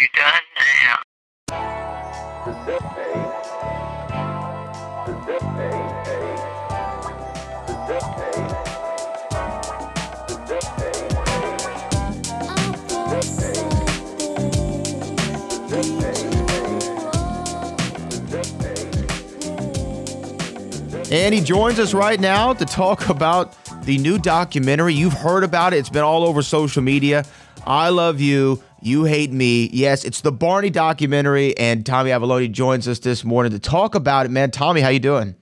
you done now? And he joins us right now to talk about the new documentary. You've heard about it. It's been all over social media. I Love You, You Hate Me. Yes, it's the Barney documentary, and Tommy Avallone joins us this morning to talk about it. Man, Tommy, how you doing?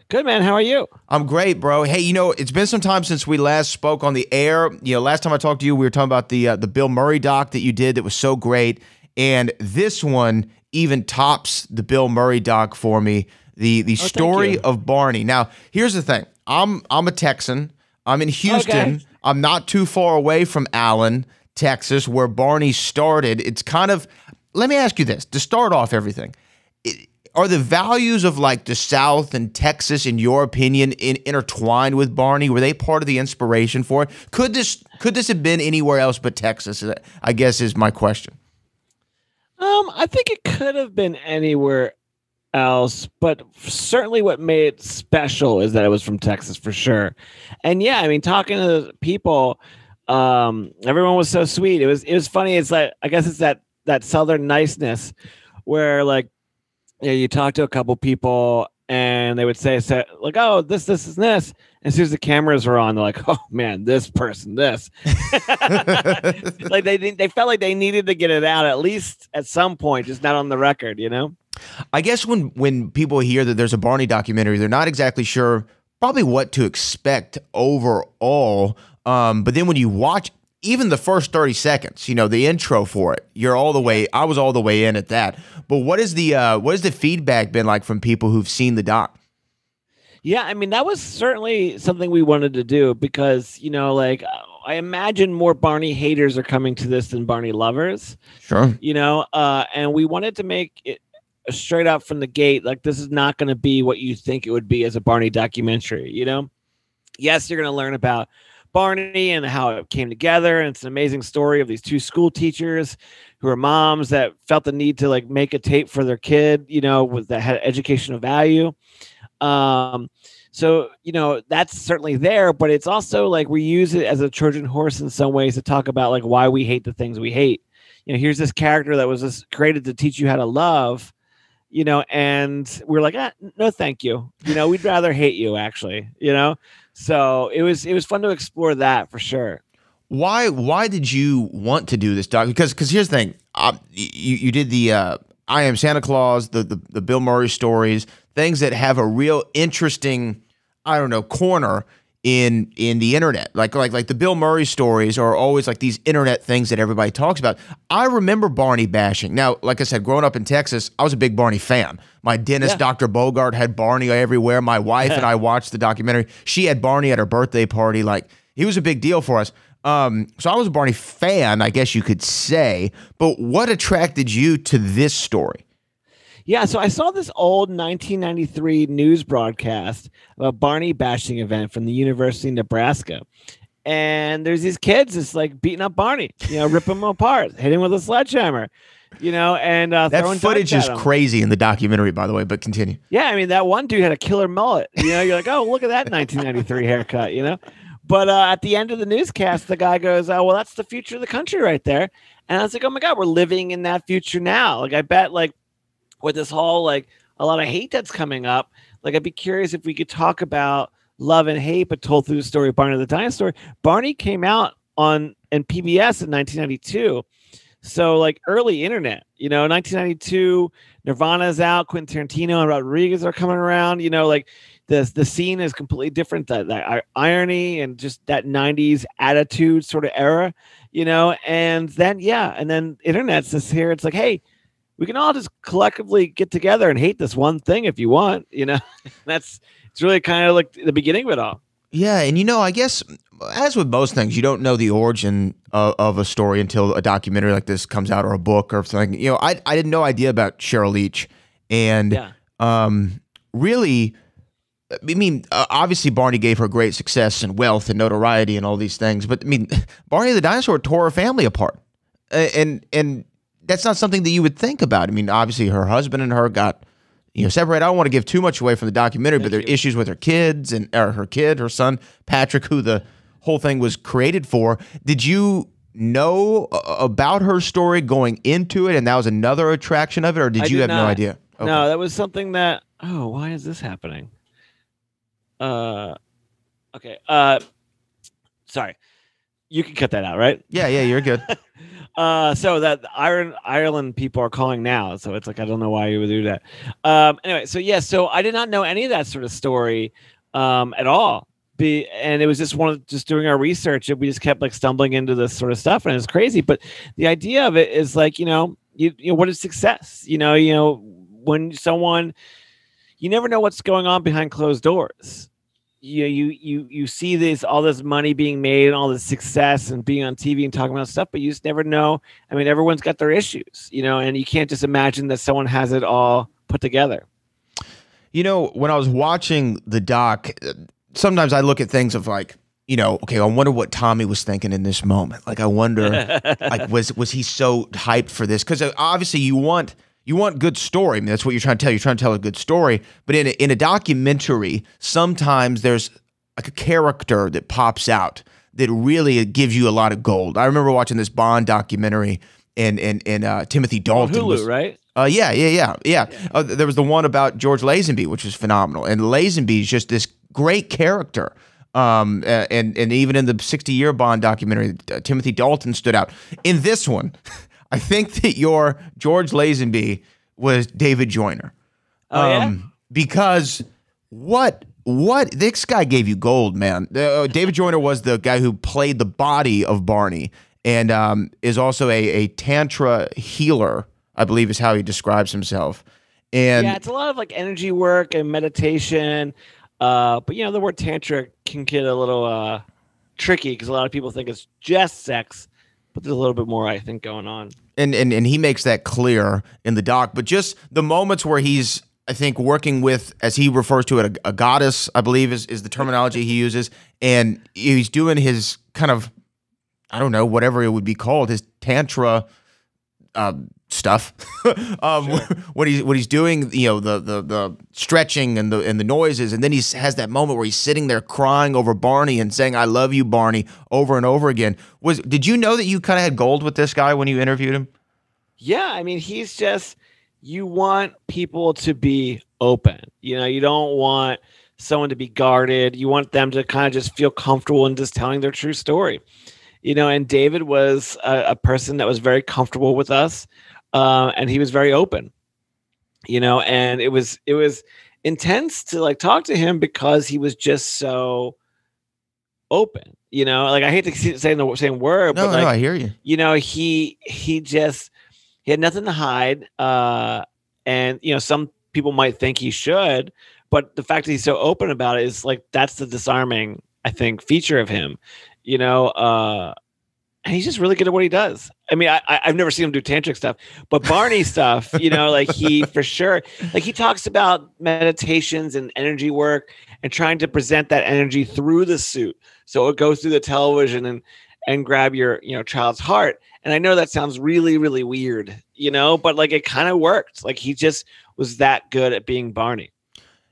Good, man. How are you? I'm great, bro. Hey, you know, it's been some time since we last spoke on the air. You know, last time I talked to you, we were talking about the Bill Murray doc that you did that was so great, and this one even tops the Bill Murray doc for me. The story of Barney. Now, here's the thing. I'm a Texan. I'm in Houston. Okay. I'm not too far away from Allen, Texas, where Barney started. It's kind of, let me ask you this, to start off everything. Are the values of like the South and Texas, in your opinion, intertwined with Barney? Were they part of the inspiration for it? Could this have been anywhere else but Texas? I guess is my question. I think it could have been anywhere else, but certainly what made it special is that it was from Texas for sure. And yeah, I mean, talking to the people, everyone was so sweet. It was funny. It's like, I guess it's that Southern niceness where, like, you know, you talk to a couple people and they would say like, oh, this, and this. And as soon as the cameras were on, they're like, oh man, this person, this. Like they felt like they needed to get it out at least at some point, just not on the record, you know? I guess when people hear that there's a Barney documentary, they're not exactly sure probably what to expect overall. But then when you watch even the first 30 seconds, you know, the intro for it, I was all the way in at that. But what has the feedback been like from people who've seen the doc? Yeah, I mean, that was certainly something we wanted to do because, you know, like I imagine more Barney haters are coming to this than Barney lovers. Sure. You know, and we wanted to make it straight up from the gate, like this is not going to be what you think it would be as a Barney documentary, you know? Yes, you're going to learn about Barney and how it came together, and it's an amazing story of these two school teachers who are moms that felt the need to like make a tape for their kid, you know, that had educational value. So, you know, that's certainly there, but it's also like we use it as a Trojan horse in some ways to talk about like why we hate the things we hate. You know, here's this character that was just created to teach you how to love, you know, and we're like, no, thank you. You know, we'd rather hate you actually, you know? So it was fun to explore that for sure. Why did you want to do this doc? Because here's the thing, you did the I Am Santa Claus, the Bill Murray stories, things that have a real interesting, I don't know, corner in the internet. Like the Bill Murray stories are always like these internet things that everybody talks about. I remember Barney bashing. Now, like I said, growing up in Texas, I was a big Barney fan. My dentist, Dr. Bogart, had Barney everywhere. My wife and I watched the documentary. She had Barney at her birthday party. Like, he was a big deal for us. So I was a Barney fan, I guess you could say. But what attracted you to this story? Yeah, so I saw this old 1993 news broadcast of a Barney bashing event from the University of Nebraska. And there's these kids just like beating up Barney, you know, ripping him apart, hitting him with a sledgehammer, you know, and that footage is crazy in the documentary, by the way, but continue. Yeah, I mean, that one dude had a killer mullet. You know, you're like, oh, look at that 1993 haircut, you know? But at the end of the newscast, the guy goes, oh, well, that's the future of the country right there. And I was like, oh my God, we're living in that future now. Like, I bet like, with this whole, like, a lot of hate that's coming up, like, I'd be curious if we could talk about love and hate, but told through the story of Barney the Dinosaur. Barney came out in PBS in 1992. So, like, early internet, you know, 1992, Nirvana's out, Quentin Tarantino and Rodriguez are coming around, you know, like, the scene is completely different, that irony and just that 90s attitude sort of era, you know, and then internet's just here. It's like, hey, we can all just collectively get together and hate this one thing if you want, you know. It's really kind of like the beginning of it all. Yeah, and you know, I guess as with most things, you don't know the origin of a story until a documentary like this comes out or a book or something. You know, I had no idea about Cheryl Leach, and really, I mean, obviously Barney gave her great success and wealth and notoriety and all these things, but I mean, Barney the Dinosaur tore her family apart, and that's not something that you would think about. I mean, obviously her husband and her got, separated. I don't want to give too much away from the documentary, but there are issues with her kids or her son, Patrick, who the whole thing was created for. Did you know about her story going into it, and that was another attraction of it, or did you have no idea? Okay. No, that was something that, why is this happening? Okay. Sorry. You can cut that out, right? Yeah, you're good. So that Ireland people are calling now, so it's like I don't know why you would do that. Anyway, so I did not know any of that sort of story at all. And it was just doing our research, and we just kept like stumbling into this sort of stuff, and it's crazy. But the idea of it is like, what is success? When someone, you never know what's going on behind closed doors. You see all this money being made and all this success and being on TV and talking about stuff, but you just never know. I mean, everyone's got their issues, and you can't just imagine that someone has it all put together. When I was watching the doc, sometimes I look at things of like, okay, I wonder what Tommy was thinking in this moment. Like, I wonder, like, was he so hyped for this? Because obviously you want good story. I mean, that's what you're trying to tell. You're trying to tell a good story. But in a documentary, sometimes there's like a character that pops out that really gives you a lot of gold. I remember watching this Bond documentary, and Timothy Dalton Hulu, was, right? Yeah. There was the one about George Lazenby, which was phenomenal. And Lazenby is just this great character. And even in the 60-year Bond documentary, Timothy Dalton stood out. In this one, I think that your George Lazenby was David Joyner. Because what this guy gave you gold, man. David Joyner was the guy who played the body of Barney, and is also a tantra healer, I believe is how he describes himself. And yeah, it's a lot of like energy work and meditation. But the word tantra can get a little tricky because a lot of people think it's just sex, but there's a little bit more, I think, going on. And he makes that clear in the doc. But just the moments where he's, I think, working with, as he refers to it, a goddess, I believe is the terminology he uses, and he's doing his kind of, I don't know, whatever it would be called, his tantra stuff. Sure. What he's doing, the stretching and the noises, and then he has that moment where he's sitting there crying over Barney and saying, "I love you, Barney," over and over again. Did you know that you kind of had gold with this guy when you interviewed him? Yeah, I mean, he's just, you want people to be open. You don't want someone to be guarded. You want them to kind of just feel comfortable in just telling their true story. And David was a person that was very comfortable with us. And he was very open, and it was intense to like talk to him because he was just so open, like, I hate to say the same word, but like, no, I hear you. He had nothing to hide. And some people might think he should, but the fact that he's so open about it is like, that's the disarming, I think, feature of him, and he's just really good at what he does. I mean, I've never seen him do tantric stuff, but Barney stuff, like he for sure, like he talks about meditations and energy work and trying to present that energy through the suit. So it goes through the television and grab your, child's heart. And I know that sounds really, really weird, but like it kind of worked. Like he just was that good at being Barney.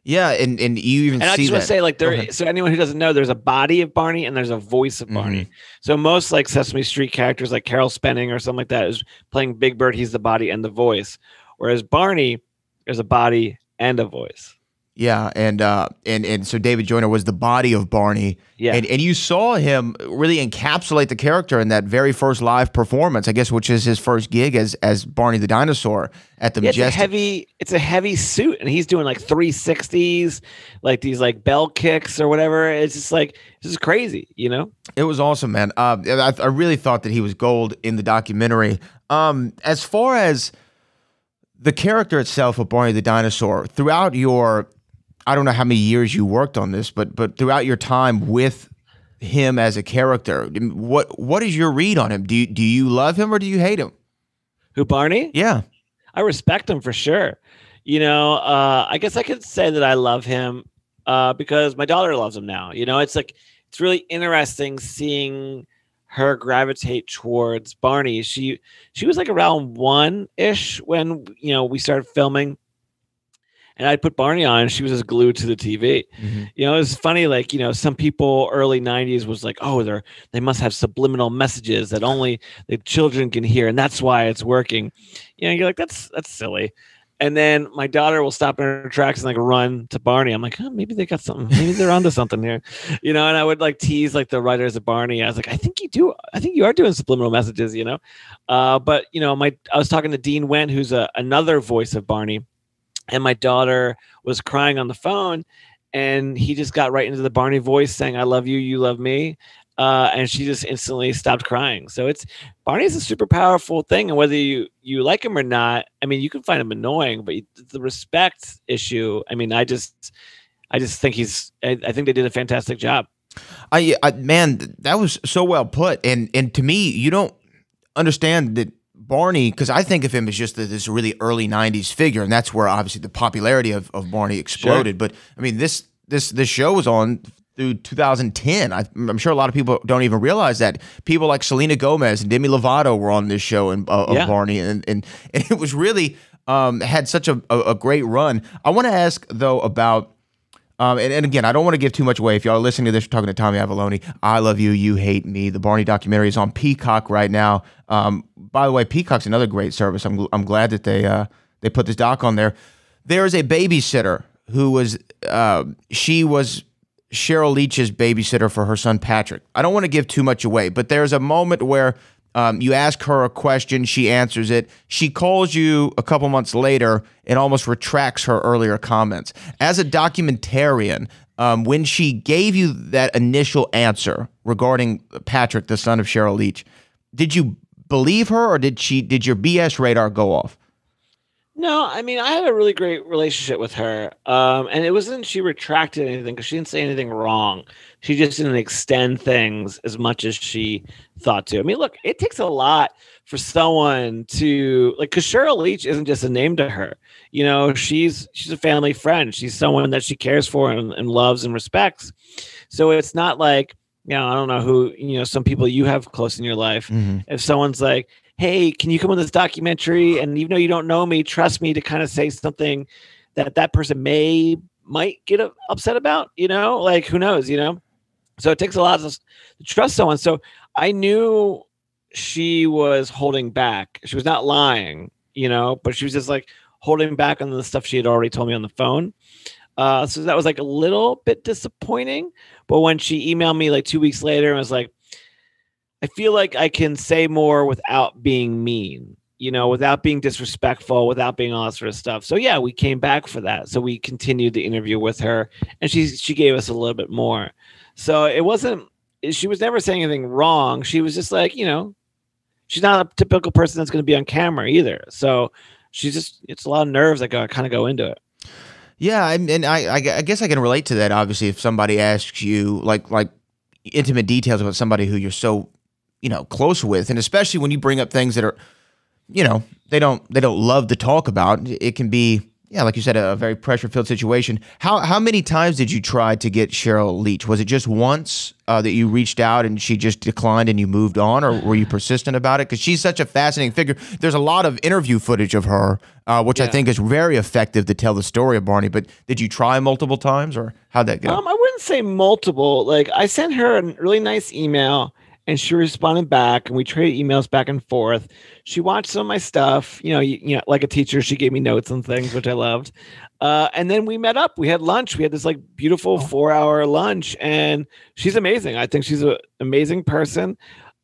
Yeah, and you even see that. I just want to say, like, so anyone who doesn't know, there's a body of Barney and there's a voice of Barney. Mm-hmm. So most like Sesame Street characters, like Carol Spenning or something like that, is playing Big Bird. He's the body and the voice. Whereas Barney, there's a body and a voice. Yeah, and so David Joyner was the body of Barney. Yeah, and you saw him really encapsulate the character in that very first live performance, I guess, which is his first gig as Barney the Dinosaur at the Majestic. It's a heavy suit, and he's doing like 360s, like these like bell kicks or whatever. It's just like, this is crazy, It was awesome, man. I really thought that he was gold in the documentary. As far as the character itself of Barney the Dinosaur, throughout your, I don't know how many years you worked on this, but throughout your time with him as a character, what is your read on him? Do you love him or do you hate him? Who, Barney? Yeah. I respect him for sure. I guess I could say that I love him because my daughter loves him now. It's like, it's really interesting seeing her gravitate towards Barney. She was like around 1-ish when, you know, we started filming, and I'd put Barney on and she was just glued to the TV. You know, it's funny, like, you know, some people early 90s was like, oh, they must have subliminal messages that only the children can hear, and that's why it's working. You know, you're like, that's silly. And then my daughter will stop in her tracks and like run to Barney. I'm like, oh, maybe they got something. Maybe they're onto something here, you know. And I would like tease like the writers of Barney. I was like, I think you are doing subliminal messages, you know. But you know, I was talking to Dean Wendt, who's another voice of Barney, and my daughter was crying on the phone, and he just got right into the Barney voice, saying, "I love you, you love me." And she just instantly stopped crying. So Barney is a super powerful thing. And whether you like him or not, I mean, you can find him annoying, but the respect issue, I mean, I just think I think they did a fantastic job. Man, that was so well put. And to me, you don't understand that Barney, because I think of him as just this really early 90s figure. And that's where obviously the popularity of Barney exploded. Sure. But I mean, this show was on through 2010. I'm sure a lot of people don't even realize that. People like Selena Gomez and Demi Lovato were on this show of Barney, and it was really had such a great run. I want to ask though about and again, I don't want to give too much away. If y'all are listening to this, you're talking to Tommy Avallone. I Love You, You Hate Me. The Barney documentary is on Peacock right now. By the way, Peacock's another great service. I'm glad that they put this doc on there. There is a babysitter who was she was Cheryl Leach's babysitter for her son Patrick. I don't want to give too much away, but there's a moment where you ask her a question, she answers it. She calls you a couple months later and almost retracts her earlier comments. As a documentarian, when she gave you that initial answer regarding Patrick, the son of Cheryl Leach, did you believe her, or did your BS radar go off? No, I mean, I had a really great relationship with her. And it wasn't she retracted anything because she didn't say anything wrong. She just didn't extend things as much as she thought to. I mean, look, it takes a lot for someone to, like, because Cheryl Leach isn't just a name to her. You know, she's a family friend. She's someone that she cares for and loves and respects. So it's not like, you know, I don't know who, you know, some people you have close in your life. Mm-hmm. If someone's like, hey, can you come on this documentary? And even though you don't know me, trust me to kind of say something that person might get upset about, you know, like who knows, you know? So it takes a lot to trust someone. So I knew she was holding back. She was not lying, you know, but she was just like holding back on the stuff she had already told me on the phone. So that was like a little bit disappointing. But when she emailed me like 2 weeks later and was like, I feel like I can say more without being mean, you know, without being disrespectful, without being all that sort of stuff. So yeah, we came back for that. So we continued the interview with her, and she gave us a little bit more. So she was never saying anything wrong. She was just like, you know, she's not a typical person that's going to be on camera either. So it's a lot of nerves that kind of go into it. Yeah. And I guess I can relate to that. Obviously, if somebody asks you like intimate details about somebody who you're so, you know, close with, and especially when you bring up things that are, you know, they don't love to talk about, it can be, yeah, like you said, a very pressure-filled situation. How many times did you try to get Cheryl Leach? Was it just once that you reached out and she just declined and you moved on, or were you persistent about it? Because she's such a fascinating figure. There's a lot of interview footage of her, which I think is very effective to tell the story of Barney. But did you try multiple times, or how'd that go? I wouldn't say multiple. Like, I sent her a really nice email, and she responded back, and we traded emails back and forth. She watched some of my stuff, you know, like a teacher, she gave me notes and things, which I loved. And then we met up, we had lunch. We had this like beautiful 4-hour lunch, and she's amazing. I think she's an amazing person.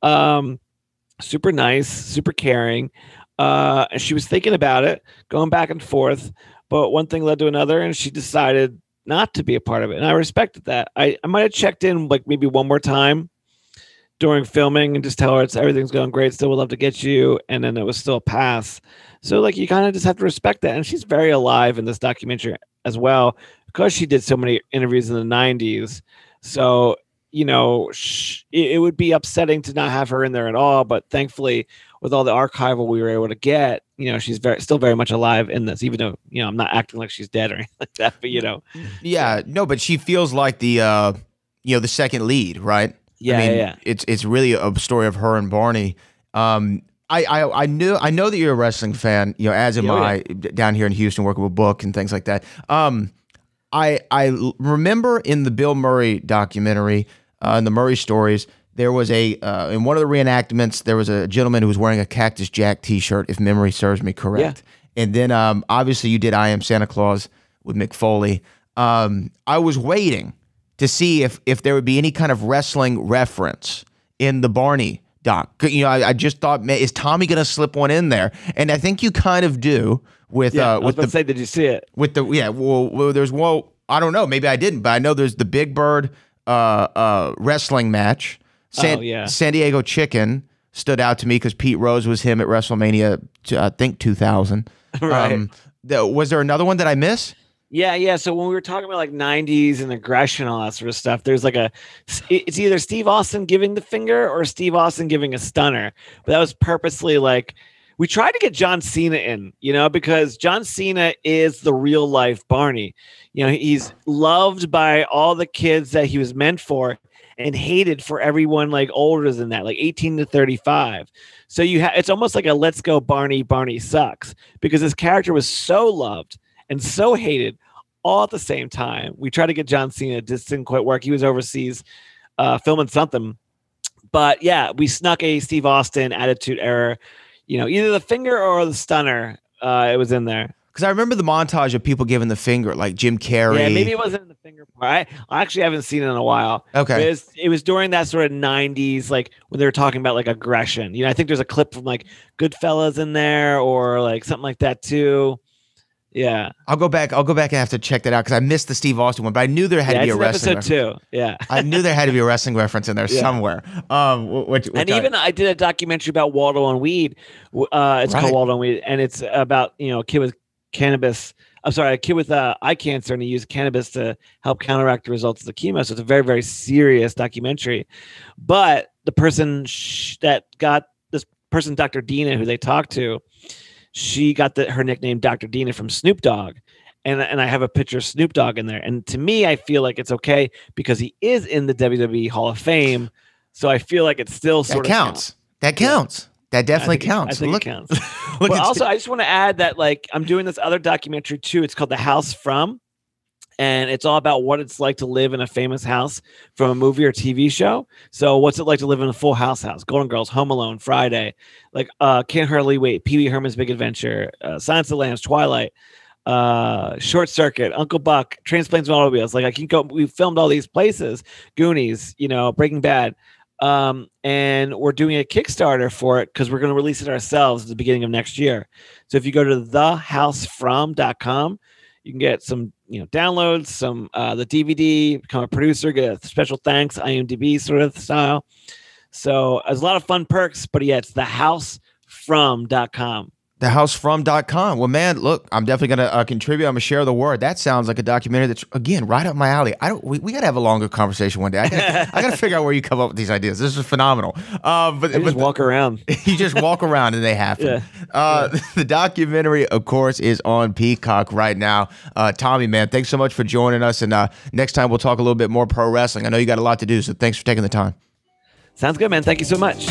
Super nice, super caring. And she was thinking about it, going back and forth, but one thing led to another, and she decided not to be a part of it. And I respected that. I might have checked in like maybe one more time during filming and just tell her everything's going great, still would love to get you, and then it was still a pass. So like, you kind of just have to respect that. And she's very alive in this documentary as well, because she did so many interviews in the 90s. So, you know, it would be upsetting to not have her in there at all, but thankfully with all the archival we were able to get, you know, she's still very much alive in this, even though, you know, I'm not acting like she's dead or anything like that, but you know. Yeah, no, but she feels like the you know, the second lead, right? Yeah, I mean, yeah. it's really a story of her and Barney. I know that you're a wrestling fan, as am I, down here in Houston, working with Book and things like that. I remember in the Bill Murray documentary, in the Murray stories, there was in one of the reenactments, there was a gentleman who was wearing a Cactus Jack T-shirt, if memory serves me correct. Yeah. And then obviously you did I Am Santa Claus with Mick Foley. I was waiting to see if there would be any kind of wrestling reference in the Barney doc. I just thought, man, is Tommy going to slip one in there? And I think you kind of do with did you see it? With the I don't know, maybe I didn't, but I know there's the Big Bird wrestling match. San Diego Chicken stood out to me because Pete Rose was him at WrestleMania, I think 2000. Right. Was there another one that I missed? Yeah. So when we were talking about like 90s and aggression, all that sort of stuff, there's like it's either Steve Austin giving the finger or Steve Austin giving a stunner. But that was purposely like, we tried to get John Cena in, because John Cena is the real life Barney. He's loved by all the kids that he was meant for and hated for everyone like older than that, like 18 to 35. So it's almost like a let's go Barney sucks, because his character was so loved and so hated all at the same time. We tried to get John Cena, just didn't quite work. He was overseas filming something. But yeah, we snuck a Steve Austin attitude error. Either the finger or the stunner. It was in there. Because I remember the montage of people giving the finger, like Jim Carrey. Yeah, maybe it wasn't in the finger part. I actually haven't seen it in a while. Okay. It was during that sort of 90s, like when they were talking about like aggression. I think there's a clip from like Goodfellas in there or like something like that too. Yeah. I'll go back and have to check that out because I missed the Steve Austin one, but I knew there had to be a wrestling episode reference. 2. Yeah. I knew there had to be a wrestling reference in there somewhere. I did a documentary about Waldo on weed. It's called Waldo on weed, and it's about a kid with cannabis. I'm sorry, a kid with eye cancer, and he used cannabis to help counteract the results of the chemo. So it's a very, very serious documentary. But the person Dr. Dina, who they talked to, she got her nickname Dr. Dina from Snoop Dogg. And I have a picture of Snoop Dogg in there. And to me, I feel like it's okay because he is in the WWE Hall of Fame. So I feel like it still sort of counts. That counts. That definitely counts. I think it counts. But also, I just want to add that like I'm doing this other documentary too. It's called The House From. And it's all about what it's like to live in a famous house from a movie or TV show. So what's it like to live in a Full House house? Golden Girls, Home Alone, Friday, like Can't Hardly Wait, Pee Wee Herman's Big Adventure, Silence of the Lambs, Twilight, Short Circuit, Uncle Buck, Trains, Planes, and Automobiles. Like I can go. We filmed all these places, Goonies, Breaking Bad. And we're doing a Kickstarter for it because we're going to release it ourselves at the beginning of next year. So if you go to thehousefrom.com, you can get some, downloads, some the DVD, become a producer, get a special thanks, IMDb sort of style. So there's a lot of fun perks, but yeah, it's thehousefrom.com. Thehousefrom.com. Well, man, look, I'm definitely going to contribute. I'm going to share the word. That sounds like a documentary that's, again, right up my alley. We got to have a longer conversation one day. I got to figure out where you come up with these ideas. This is phenomenal. But just walk around. You just walk around and they happen. Yeah. The documentary, of course, is on Peacock right now. Tommy, man, thanks so much for joining us. And next time we'll talk a little bit more pro wrestling. I know you got a lot to do, so thanks for taking the time. Sounds good, man. Thank you so much.